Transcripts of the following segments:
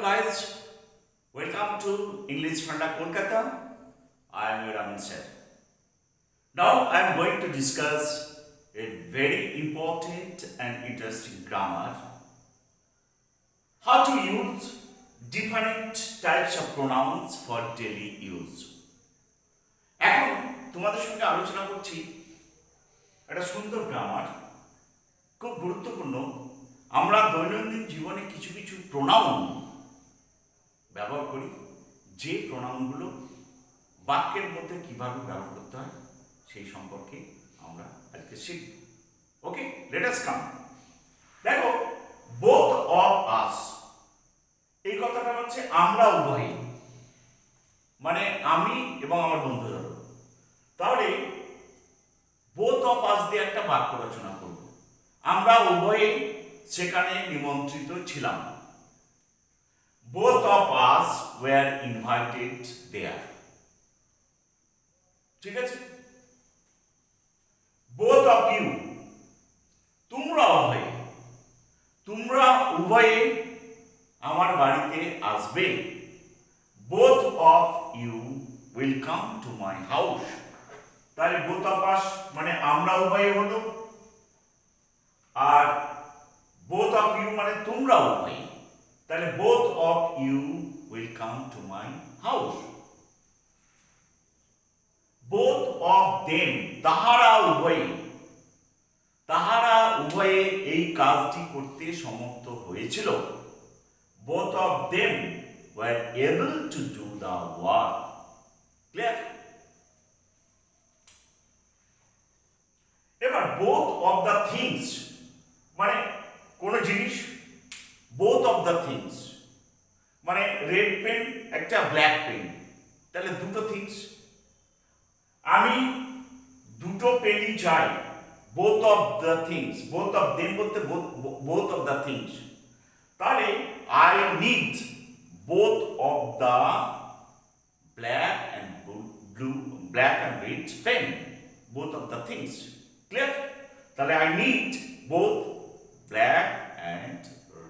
guys, welcome to English Funda Kolkata. I am your Amin sir. Now I am going to discuss a very important and interesting grammar. How to use different types of pronouns for daily use. এখন তোমাদের সঙ্গে আলোচনা করছি একটা সুন্দর grammar, খুব গুরুত্বপূর্ণ। আমরা দৈনন্দিন জীবনে কিছু কিছু প্রোনাউন ব্যবহার করি, যে প্রোনাউনগুলো বাক্যের মধ্যে কিভাবে ব্যবহার করতে হয় সেই সম্পর্কে আমরা আজকে শিখব। ওকে, লেট আস কাম। দেখো, বোথ অফ আস, এই কথাটা হচ্ছে আমরা উভয়ই, মানে আমি এবং আমার বন্ধু। ধরো, তাহলে বোথ অফ আস দিয়ে একটা বাক্য রচনা করব। আমরা উভয়ে সেখানে নিমন্ত্রিত ছিলাম। Both of us were invited there. ঠিক আছে। বোথ অফ ইউ, তোমরা উভয়ে, তোমরা উভয়ে আমার বাড়িতে আসবে। Both of you will come to my house. তাহলে বোথ অফ আস মানে আমরা উভয়ে হলো, আর বোথ অফ ইউ মানে তোমরা উভয়ে। তাহলে both of you will come to my house. Both of them, তাহারা উভয়ে, তাহারা উভয়ে এই কাজটি করতে সমর্থ হয়েছিল। Both of them were able to do the work. Clear? এবার বোথ অফ দ্য থিংস মানে কোন জিনিস। বোথ অফ দ্য থিংস মানে রেড পেন একটা ব্ল্যাক পেন, তাহলে দুটো থিংস। আমি দুটো পেনই চাই। Both of the things, both of them বলতে বোথ অফ দ্য থিংস। তাহলে I need both of the black and blue, black and red pen, both of the things. Clear? তাহলে I need both black and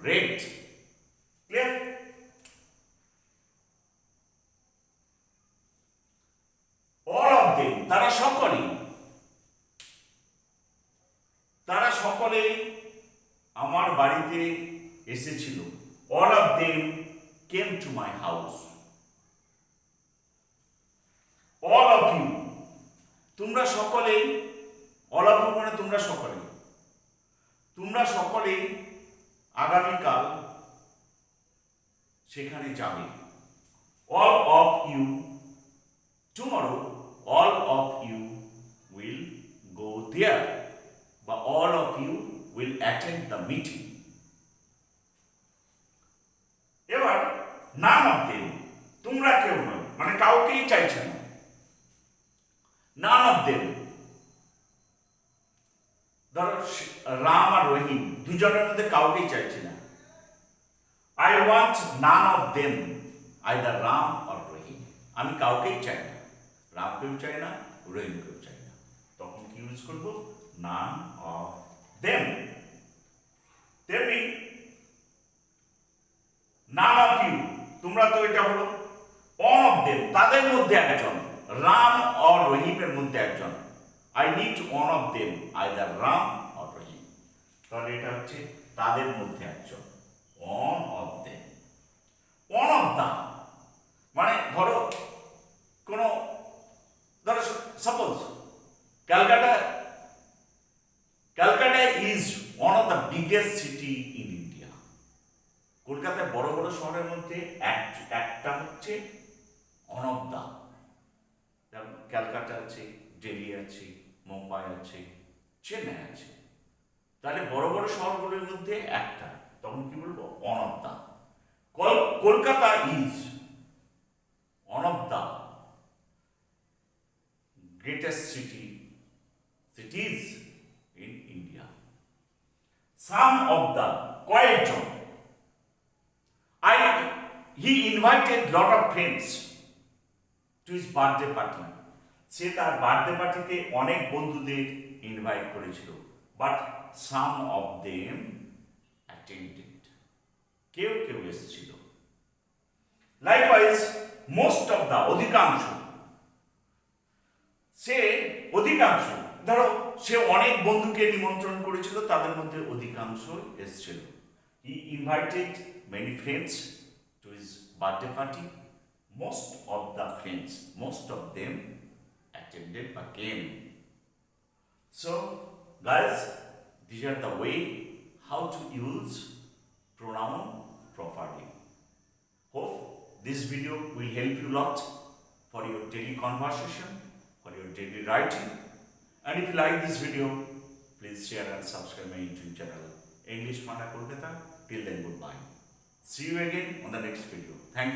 red. Clear? All of them, তারা সকলেই, তারা সকলেই আমার বাড়িতে এসেছিল। All of them came to my house. All of you, তোমরা সকলেই, অল অফ ইউ মানে তোমরা সকলেই, তোমরা সকলেই আগামীকাল সেখানে যাবে। All of you tomorrow, all of you will go there, বা all of you will attend the meeting. এবার নান অফ দেম, তোমরা কেউ নয়, মানে কাউকেই চাইছে না। নান অফ দেম, ধরো রাম আর রহিম দুজনের মধ্যে কাউকেই চাইছে না। I want none of them, either Ram or Rahim. আমি কাউকেই চাই না, রামকেও চাই না, রহিমকেও চাই না। তখন কি ইউজ করবো? নান অফ দেম। তেমনি নান অফ ইউ, তোমরা তো এটা হলো। অন অফ দেম, তাদের মধ্যে একজন, রাম অর রহিমের মধ্যে একজন। I need one of them, either Ram or Rahim. তাহলে এটা হচ্ছে তাদের মধ্যে একজন। One of them. One of the মানে ধরো suppose Calcutta, Calcutta is one of the biggest city in India. কলকাতায় বড় বড় শহরের মধ্যে একটা হচ্ছে ওয়ান অফ দা। ক্যালকাটা আছে, দিল্লি আছে, মুম্বাই আছে, চেন্নাই আছে। তাহলে বড় বড় শহরগুলোর মধ্যে একটা, তখন কি বলবো? One of the. Kolkata is one of the greatest cities in India. Some of the, কয়েকজন। He invited lot of friends to his birthday party. সে তার বার্থডে পার্টিতে অনেক বন্ধুদের ইনভাইট করেছিল। But some of them attended, কেউ কেউ এসেছিল। দ্য অধিকাংশ, সে অধিকাংশ, ধরো সে অনেক বন্ধুকে নিমন্ত্রণ করেছিল, তাদের মধ্যে অধিকাংশ এসেছিল। He invited many friends to his birthday party. Most of the friends, most of them attended or came. So guys, these are the way how to use pronoun properly. Hope this video will help you a lot for your daily conversation, for your daily writing. And if you like this video, please share and subscribe my YouTube channel English Funda Kolkata. Till then, goodbye. See you again on the next video. Thank you.